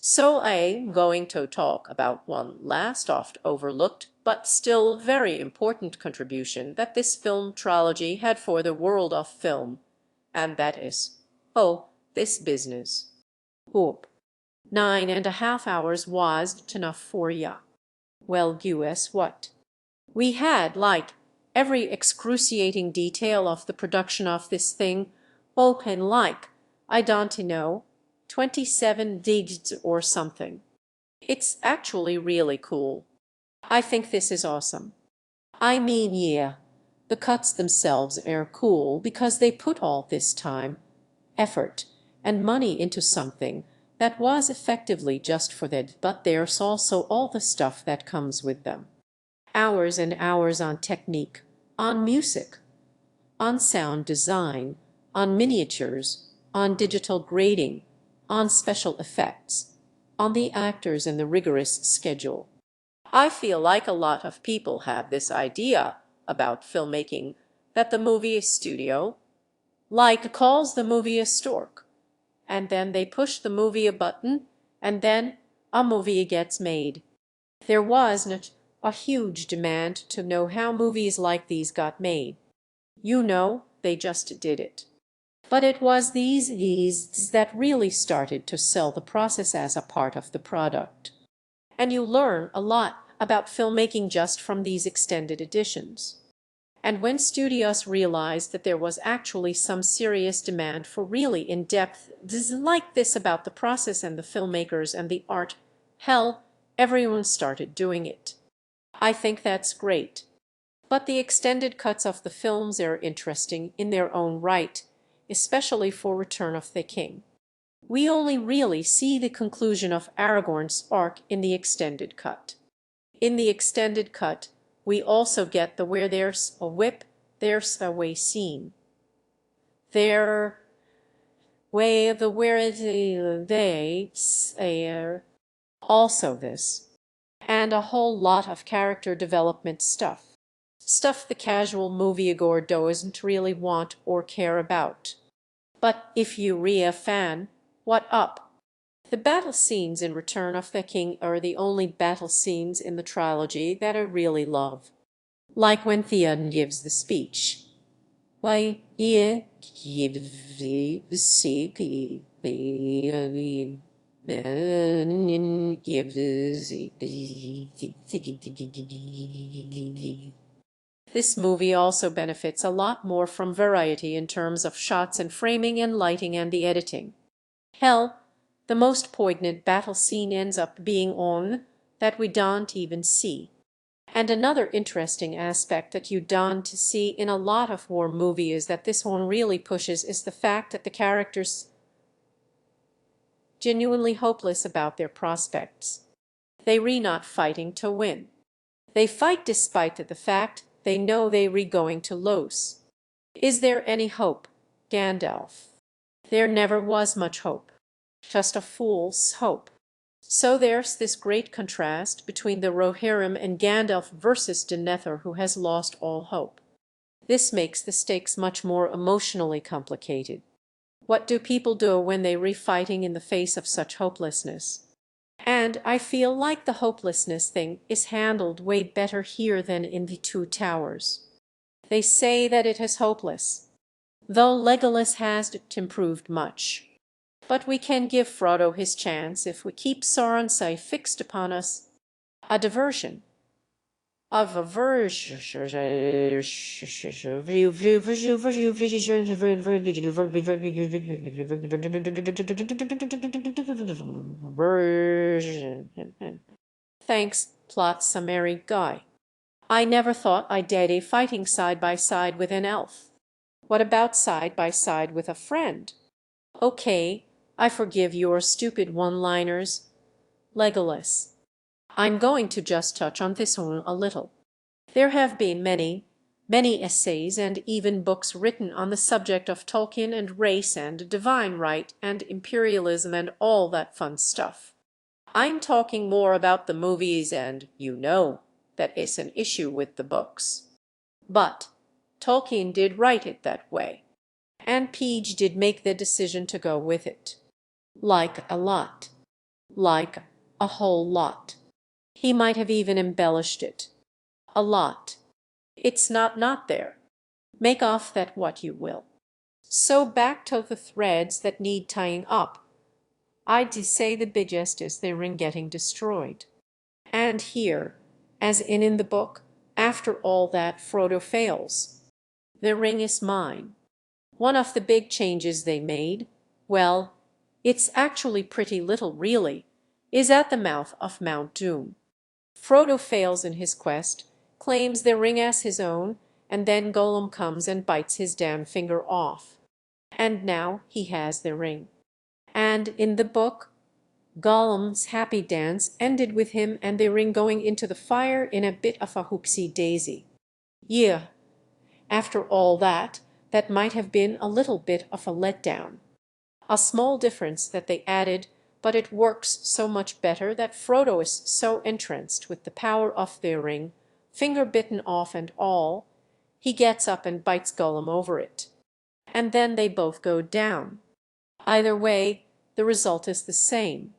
So I'm going to talk about one last oft overlooked but still very important contribution that this film trilogy had for the world of film, and that is, this business. Hope. 9.5 hours wasn't enough for ya. Well, guess what? We had, like, every excruciating detail of the production of this thing, open like, I don't know, 27 digs or something. It's actually really cool. I think this is awesome. I mean, yeah, the cuts themselves are cool because they put all this time, effort, and money into something that was effectively just for that, but there's also all the stuff that comes with them. Hours and hours on technique, on music, on sound design, on miniatures, on digital grading, on special effects, on the actors and the rigorous schedule. I feel like a lot of people have this idea about filmmaking that the movie studio, like, calls the movie a stork, and then they push the movie a button, and then a movie gets made. There wasn't a huge demand to know how movies like these got made. You know, they just did it. But it was these that really started to sell the process as a part of the product. And you learn a lot about filmmaking just from these extended editions. And when studios realized that there was actually some serious demand for really in-depth like this about the process and the filmmakers and the art, hell, everyone started doing it. I think that's great. But the extended cuts of the films are interesting in their own right, especially for Return of the King. We only really see the conclusion of Aragorn's arc in the extended cut. In the extended cut, we also get the where there's a whip, there's a way scene. There, way the where it they are also this, and a whole lot of character development stuff. Stuff the casual moviegoer doesn't really want or care about. But if you're a fan, what up? The battle scenes in Return of the King are the only battle scenes in the trilogy that I really love. Like when Theoden gives the speech. Why, yeah, gives the This movie also benefits a lot more from variety in terms of shots and framing and lighting and the editing. Hell, the most poignant battle scene ends up being on that we don't even see. And another interesting aspect that you don't see in a lot of war movies that this one really pushes is the fact that the characters genuinely hopeless about their prospects. They not fighting to win. They fight despite the fact they know they going to lose. Is there any hope, Gandalf? There never was much hope. Just a fool's hope. So there's this great contrast between the Rohirrim and Gandalf versus Denethor, who has lost all hope. This makes the stakes much more emotionally complicated. What do people do when they fighting in the face of such hopelessness? And I feel like the hopelessness thing is handled way better here than in the Two Towers. They say that it is hopeless, though Legolas hasn't improved much. But we can give Frodo his chance if we keep Sauron fixed upon us. A diversion. Of a version. Thanks, plot summary guy. I never thought I'd date a fighting side by side with an elf. What about side by side with a friend? Okay, I forgive your stupid one-liners. Legolas. I'm going to just touch on this one a little. There have been many essays and even books written on the subject of Tolkien and race and divine right and imperialism and all that fun stuff. I'm talking more about the movies, and you know that is an issue with the books. But Tolkien did write it that way, and Page did make the decision to go with it. Like a lot. like a whole lot. He might have even embellished it. A lot. It's not there. Make off that what you will. So back to the threads that need tying up. I'd say the biggest is the ring getting destroyed. And here, as in the book, after all that Frodo fails. The ring is mine. One of the big changes they made, well, it's actually pretty little really, is at the mouth of Mount Doom. Frodo fails in his quest, claims the ring as his own, and then Gollum comes and bites his damn finger off. And now he has the ring. And in the book, Gollum's happy dance ended with him and the ring going into the fire in a bit of a whoopsie-daisy. Yeah, after all that, that might have been a little bit of a letdown. A small difference that they added, but it works so much better that Frodo is so entranced with the power of the ring, finger bitten off and all, he gets up and bites Gollum over it. And then they both go down. Either way, the result is the same.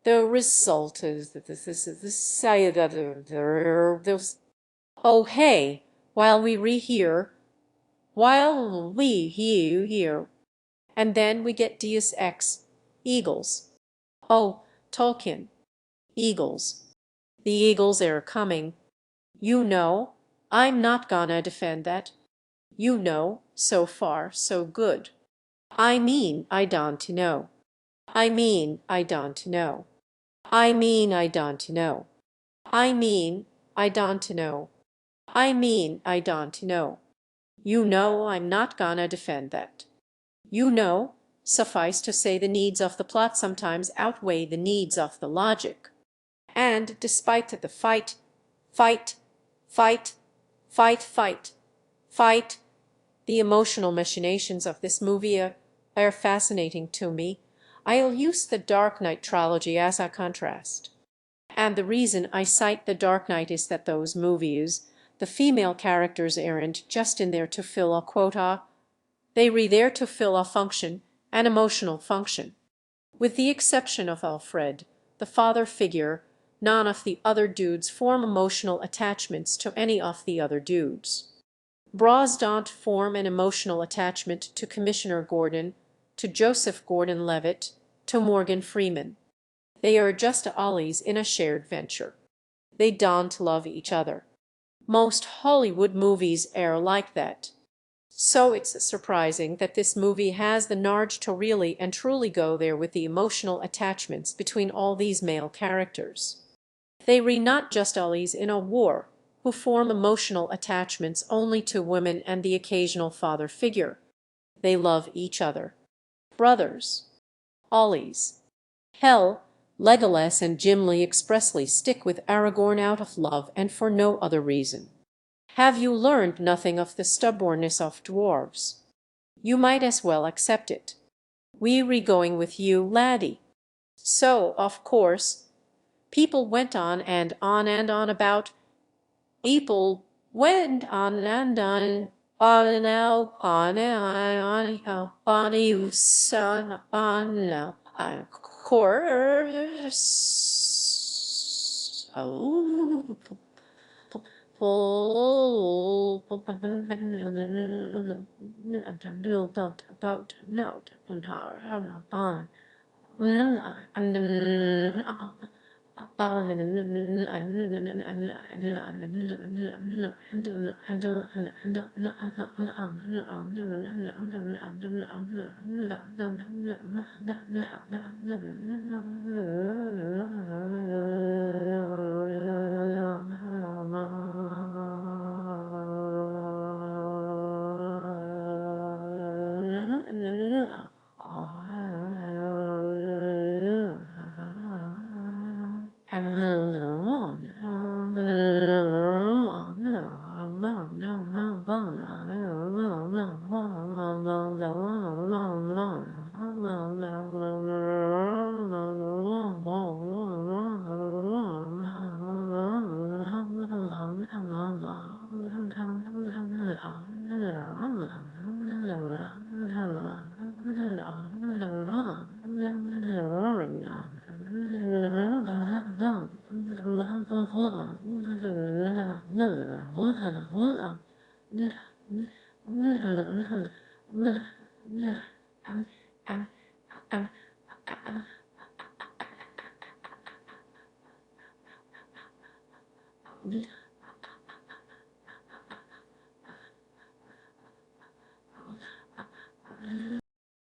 The result is that this is the side of the oh hey, while we hear, and then we get Deus Ex, Eagles. Oh, Tolkien, Eagles. The Eagles are coming. You know, I'm not gonna defend that. You know, so far, so good. I mean, I don't know. I mean, I don't know. I mean, I don't know. I mean, I don't know. I mean, I don't know. You know, I'm not gonna defend that. You know, suffice to say the needs of the plot sometimes outweigh the needs of the logic. And despite the fight, fight, fight, fight, fight, fight, the emotional machinations of this movie are fascinating to me. I'll use the Dark Knight trilogy as a contrast. And the reason I cite the Dark Knight is that those movies, the female characters aren't just in there to fill a quota, they're there to fill a function, an emotional function. With the exception of Alfred, the father figure, none of the other dudes form emotional attachments to any of the other dudes. Bras don't form an emotional attachment to Commissioner Gordon, to Joseph Gordon-Levitt, to Morgan Freeman. They are just allies in a shared venture. They don't love each other. Most Hollywood movies are like that. So it's surprising that this movie has the nerve to really and truly go there with the emotional attachments between all these male characters. They are not just allies in a war, who form emotional attachments only to women and the occasional father figure. They love each other. Brothers. Allies. Hell, Legolas and Gimli expressly stick with Aragorn out of love and for no other reason. Have you learned nothing of the stubbornness of dwarves? You might as well accept it. We're going with you, laddie. So, of course, people went on and on and on about. People went on and on you son on course. Oh.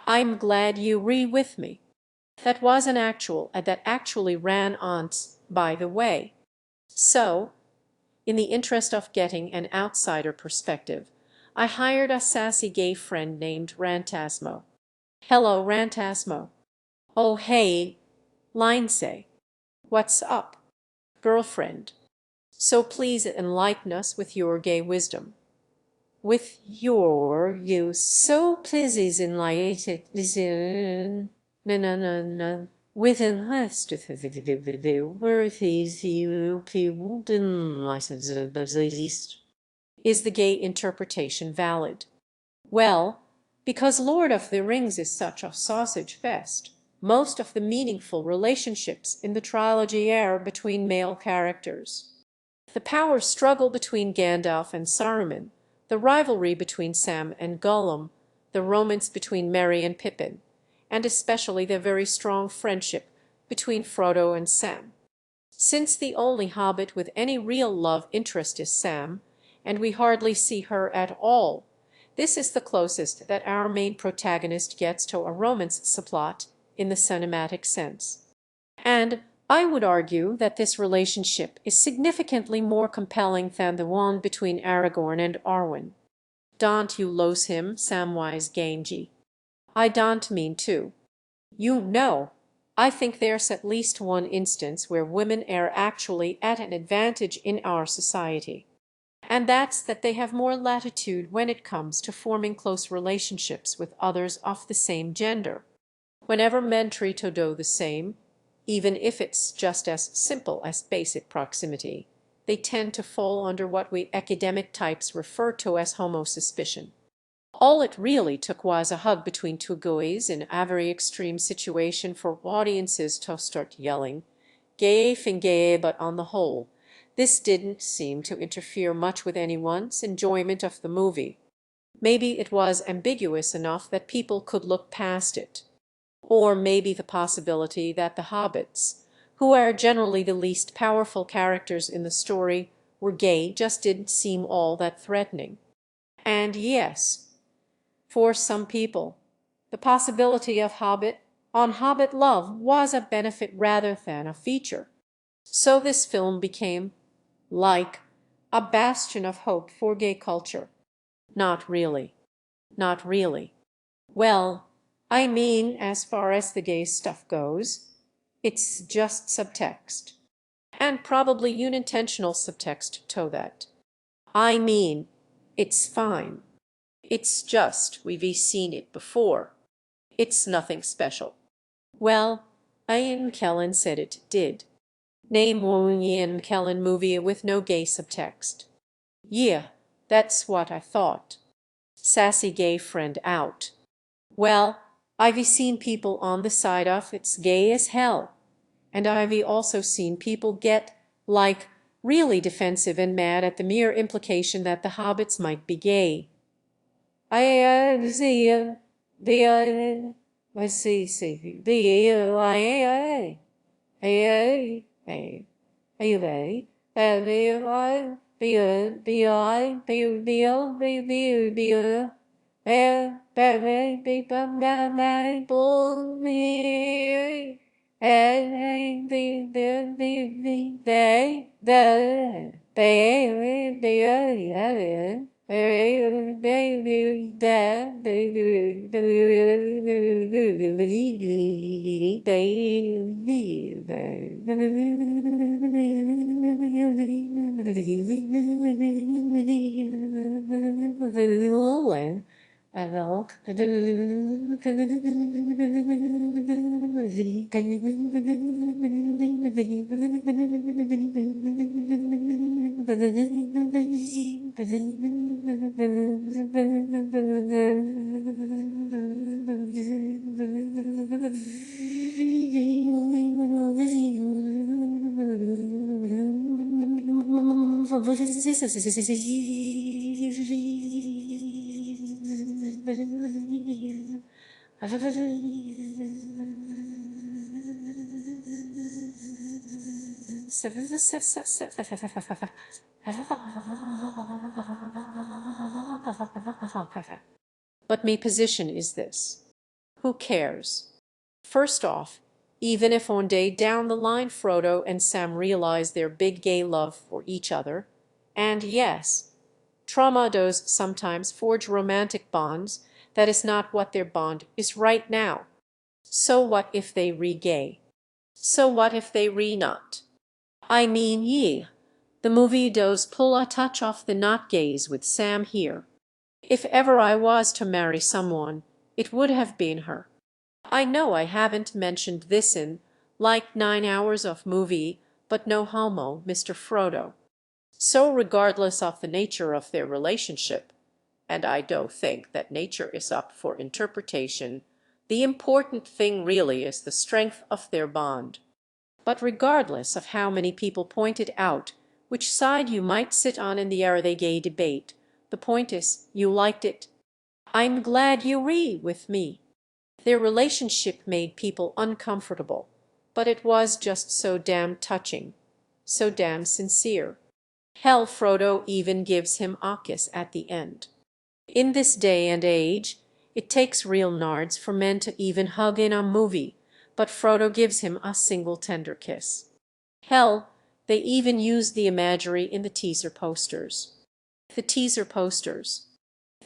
I'm glad you agree with me. That was an actual, that actually ran on, by the way. So, in the interest of getting an outsider perspective, I hired a sassy gay friend named Rantasmo. Hello, Rantasmo. Oh, hey, Lindsay. What's up, girlfriend? So please enlighten us with your gay wisdom. With your you so please enlighten no no no no with an last worth is you people is the gay interpretation valid? Well, because Lord of the Rings is such a sausage fest, most of the meaningful relationships in the trilogy are between male characters. The power struggle between Gandalf and Saruman, the rivalry between Sam and Gollum, the romance between Merry and Pippin, and especially the very strong friendship between Frodo and Sam. Since the only hobbit with any real love interest is Sam, and we hardly see her at all, this is the closest that our main protagonist gets to a romance subplot in the cinematic sense. And I would argue that this relationship is significantly more compelling than the one between Aragorn and Arwen. Don't you lose him, Samwise Gamgee? I don't mean to. You know, I think there's at least one instance where women are actually at an advantage in our society. And that's that they have more latitude when it comes to forming close relationships with others of the same gender. Whenever men treat Odo the same, even if it's just as simple as basic proximity, they tend to fall under what we academic types refer to as homosuspicion. All it really took was a hug between two guys in a very extreme situation for audiences to start yelling, "Gay fingaye," but on the whole, this didn't seem to interfere much with anyone's enjoyment of the movie. Maybe it was ambiguous enough that people could look past it. Or maybe the possibility that the hobbits, who are generally the least powerful characters in the story, were gay just didn't seem all that threatening. And yes, for some people, the possibility of hobbit on hobbit love was a benefit rather than a feature. So this film became, like, a bastion of hope for gay culture. Not really. Not really. Well, I mean, as far as the gay stuff goes, it's just subtext. And probably unintentional subtext to that. I mean, it's fine. It's just we've seen it before. It's nothing special. Well, Ian Kellen said it did. Name one Ian Kellen movie with no gay subtext. Yeah, that's what I thought. Sassy gay friend out. Well, I've seen people on the side of it's gay as hell. And I've also seen people get, like, really defensive and mad at the mere implication that the hobbits might be gay. I see I see But me position is this. Who cares? First off, even if one day down the line Frodo and Sam realize their big gay love for each other, and yes, trauma does sometimes forge romantic bonds, that is not what their bond is right now. So what if they re-gay? So what if they re-not? I mean, the movie does pull a touch off the not gays with Sam here. If ever I was to marry someone, it would have been her. I know I haven't mentioned this in, like, 9 hours of movie, but no homo, Mr. Frodo. So regardless of the nature of their relationship, and I do think that nature is up for interpretation, the important thing really is the strength of their bond. But regardless of how many people pointed out which side you might sit on in the are they gay debate, the point is you liked it. I'm glad you agree with me. Their relationship made people uncomfortable, but it was just so damn touching, so damn sincere. Hell, Frodo even gives him a kiss at the end. In this day and age, it takes real nards for men to even hug in a movie, but Frodo gives him a single tender kiss. Hell, they even use the imagery in the teaser posters. The teaser posters.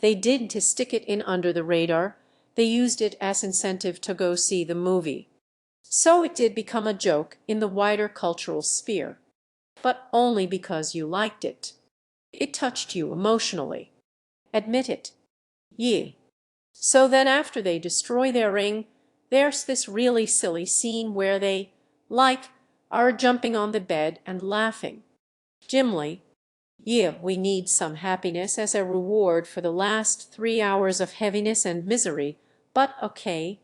They did to stick it in under the radar, they used it as incentive to go see the movie. So it did become a joke in the wider cultural sphere. But only because you liked it. It touched you emotionally. Admit it. Yeah. So then after they destroy their ring, there's this really silly scene where they, like, are jumping on the bed and laughing. Gimli, yeah, we need some happiness as a reward for the last 3 hours of heaviness and misery, but okay,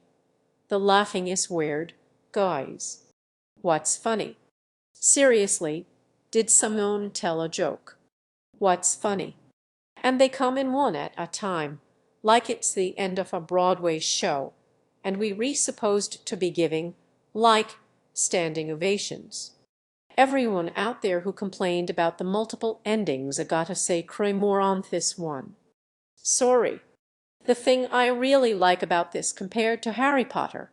the laughing is weird, guys. What's funny? Seriously, did someone tell a joke? What's funny? And they come in one at a time, like it's the end of a Broadway show, and we re-supposed to be giving, like, standing ovations. Everyone out there who complained about the multiple endings, I gotta say cray more on this one. Sorry. The thing I really like about this compared to Harry Potter,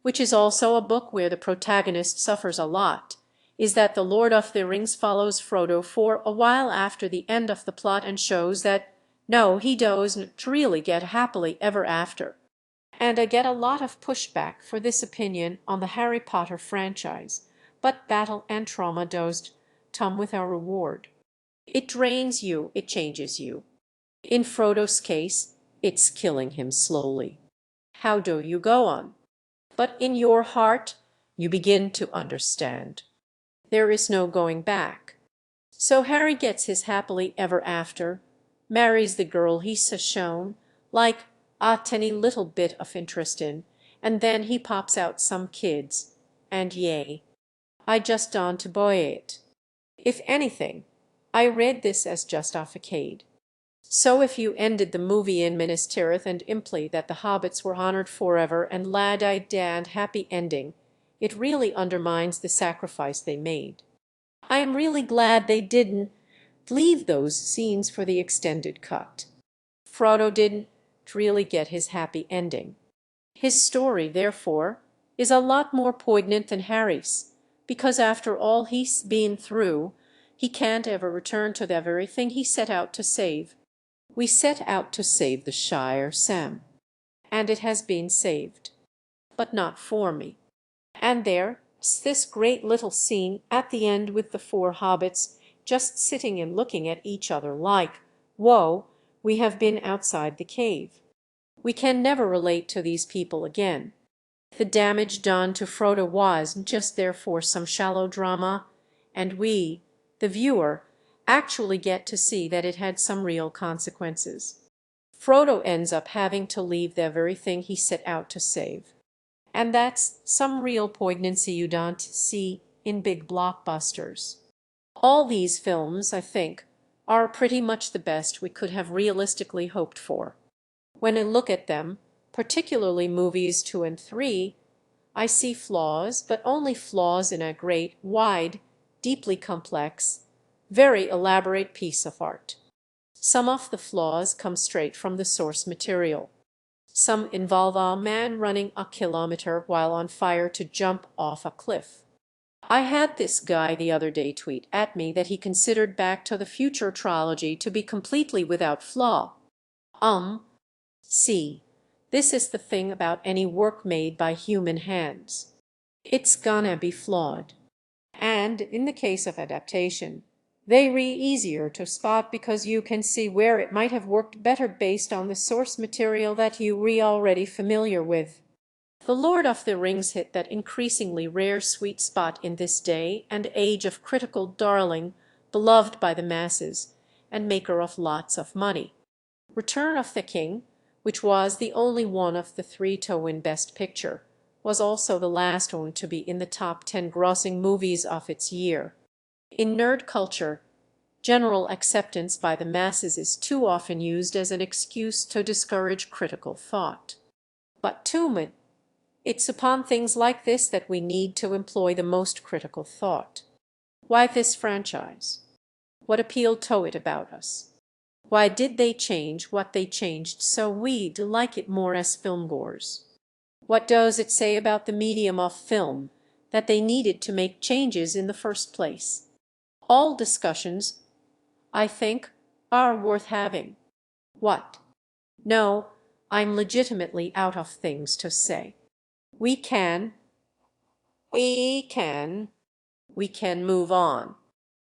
which is also a book where the protagonist suffers a lot, is that The Lord of the Rings follows Frodo for a while after the end of the plot and shows that, no, he doesn't really get happily ever after. And I get a lot of pushback for this opinion on the Harry Potter franchise, but battle and trauma does come with a reward. It drains you, it changes you. In Frodo's case, it's killing him slowly. How do you go on? But in your heart, you begin to understand. There is no going back. So Harry gets his happily ever after, marries the girl he's shown, like, a tiny little bit of interest in, and then he pops out some kids, and yay, I just don't buy it. If anything, I read this as just a facade. So if you ended the movie in Minas Tirith and imply that the hobbits were honored forever and lad and happy ending, it really undermines the sacrifice they made. I am really glad they didn't leave those scenes for the extended cut. Frodo didn't really get his happy ending. His story, therefore, is a lot more poignant than Harry's, because after all he's been through, he can't ever return to the very thing he set out to save. We set out to save the Shire, Sam, and it has been saved. But not for me. And there's this great little scene at the end with the four hobbits just sitting and looking at each other like, whoa, we have been outside the cave. We can never relate to these people again. The damage done to Frodo was just therefore some shallow drama, and we, the viewer, actually get to see that it had some real consequences. Frodo ends up having to leave the very thing he set out to save. And that's some real poignancy you don't see in big blockbusters. All these films, I think, are pretty much the best we could have realistically hoped for. When I look at them, particularly movies 2 and 3, I see flaws, but only flaws in a great, wide, deeply complex, very elaborate piece of art. Some of the flaws come straight from the source material. Some involve a man running a kilometer while on fire to jump off a cliff. I had this guy the other day tweet at me that he considered Back to the Future trilogy to be completely without flaw. See, this is the thing about any work made by human hands. It's gonna be flawed. And in the case of adaptation, they're easier to spot because you can see where it might have worked better based on the source material that you're already familiar with. The Lord of the Rings hit that increasingly rare sweet spot in this day and age of critical darling, beloved by the masses, and maker of lots of money. Return of the King, which was the only one of the three to win Best Picture, was also the last one to be in the top 10 grossing movies of its year. In nerd culture, general acceptance by the masses is too often used as an excuse to discourage critical thought. But it's upon things like this that we need to employ the most critical thought. Why this franchise? What appealed to it about us? Why did they change what they changed so we'd like it more as filmgoers? What does it say about the medium of film that they needed to make changes in the first place? All discussions, I think, are worth having. What? No, I'm legitimately out of things to say. We can move on.